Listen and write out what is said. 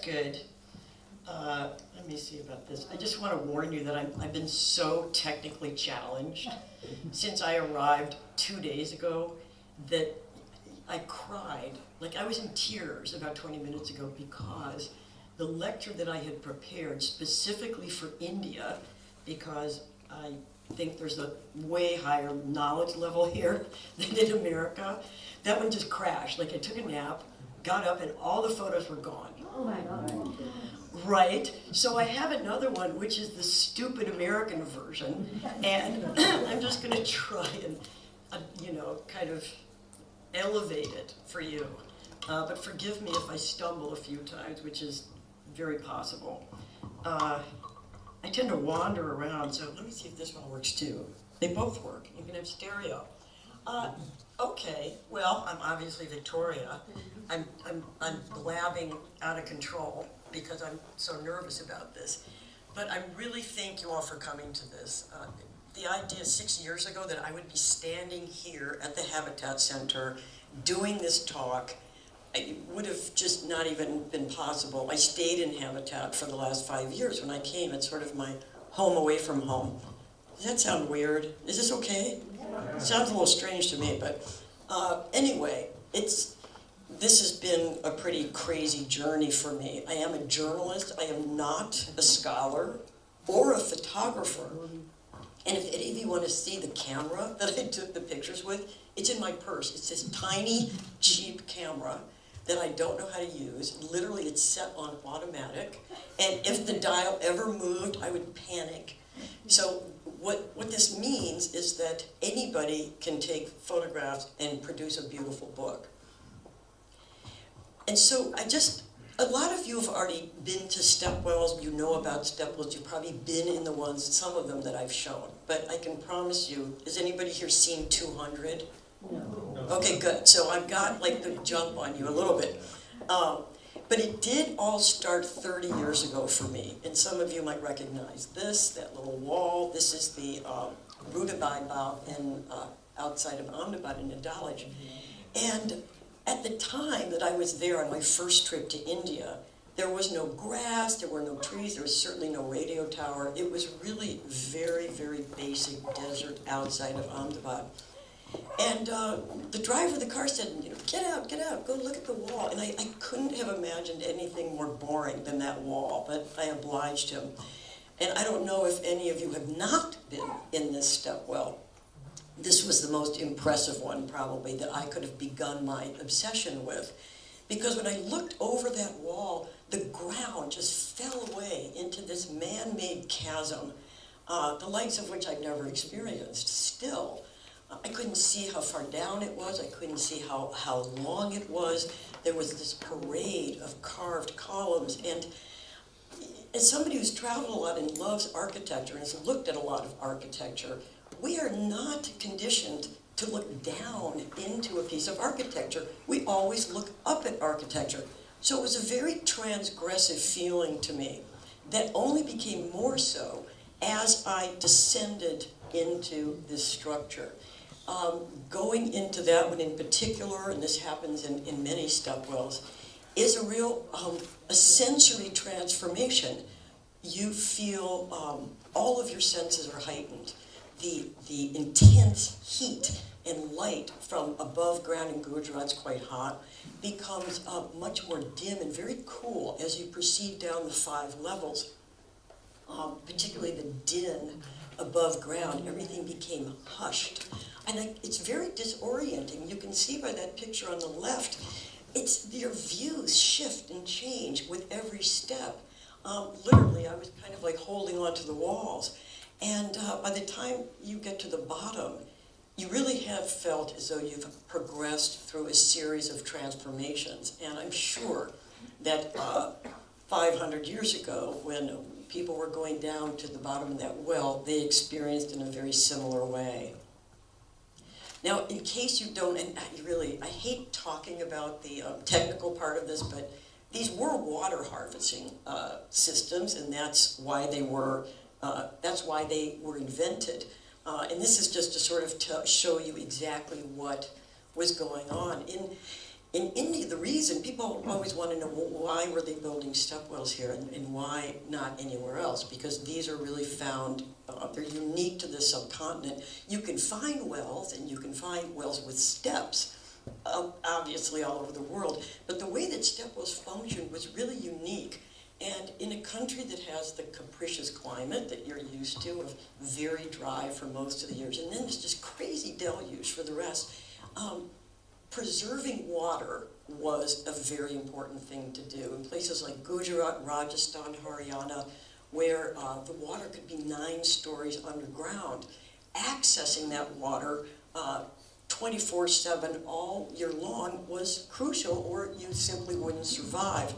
good. Let me see about this. I just want to warn you that I've been so technically challenged since I arrived 2 days ago that I cried. Like, I was in tears about 20 minutes ago because the lecture that I had prepared specifically for India, because I think there's a way higher knowledge level here than in America, that one just crashed. Like, I took a nap, got up, and all the photos were gone. Oh my God. Right? So I have another one, which is the stupid American version, and I'm just going to try and, kind of elevate it for you. But forgive me if I stumble a few times, which is very possible. I tend to wander around, so let me see if this one works too. They both work. You can have stereo. Okay, well, I'm obviously Victoria. I'm blabbing out of control because I'm so nervous about this. But I really thank you all for coming to this. The idea 6 years ago that I would be standing here at the Habitat Center doing this talk, it would have just not even been possible. I stayed in Habitat for the last 5 years when I came. It's sort of my home away from home. Does that sound weird? Is this okay? It sounds a little strange to me, but anyway, this has been a pretty crazy journey for me. I am a journalist. I am not a scholar or a photographer. And if any of you want to see the camera that I took the pictures with, it's in my purse. It's this tiny, cheap camera that I don't know how to use. Literally, it's set on automatic. And if the dial ever moved, I would panic. So what this means is that anybody can take photographs and produce a beautiful book. And so a lot of you have already been to Stepwells. You know about Stepwells. You've probably been in the ones, some of them that I've shown. But I can promise you, has anybody here seen 200? No. Okay, good. So I've got like the jump on you a little bit. But it did all start 30 years ago for me. And some of you might recognize this, that little wall. This is the Rutabaga in outside of Ahmedabad in Adalaj. And at the time that I was there on my first trip to India, there was no grass, there were no trees, there was certainly no radio tower. It was really very, very basic desert outside of Ahmedabad. And the driver of the car said, get out, go look at the wall. And I couldn't have imagined anything more boring than that wall, but I obliged him. And I don't know if any of you have not been in this stepwell. This was the most impressive one, probably, that I could have begun my obsession with. Because when I looked over that wall, the ground just fell away into this man-made chasm, the likes of which I've never experienced still. I couldn't see how far down it was. I couldn't see how long it was. There was this parade of carved columns. And as somebody who's traveled a lot and loves architecture and has looked at a lot of architecture, we are not conditioned to look down into a piece of architecture. We always look up at architecture. So it was a very transgressive feeling to me that only became more so as I descended into this structure. Going into that one in particular, and this happens in many stepwells, is a real a sensory transformation. You feel all of your senses are heightened. The intense heat and light from above ground in Gujarat's quite hot becomes much more dim and very cool as you proceed down the 5 levels, particularly the din above ground. Everything became hushed. And it's very disorienting. You can see by that picture on the left, your views shift and change with every step. Literally, I was kind of like holding onto the walls. And by the time you get to the bottom, you really have felt as though you've progressed through a series of transformations. And I'm sure that 500 years ago, when people were going down to the bottom of that well, they experienced in a very similar way. Now, in case you don't, and I hate talking about the technical part of this, but these were water harvesting systems, and that's why they were invented. And this is just to sort of show you exactly what was going on. In India, the reason people always want to know, well, why were they building stepwells here and why not anywhere else? Because these are really found, they're unique to the subcontinent. You can find wells, and you can find wells with steps, obviously all over the world, but the way that stepwells functioned was really unique. And in a country that has the capricious climate that you're used to, of very dry for most of the years, and then there's just crazy deluge for the rest, preserving water was a very important thing to do. In places like Gujarat, Rajasthan, Haryana, where the water could be 9 stories underground, accessing that water 24/7 all year long was crucial, or you simply wouldn't survive.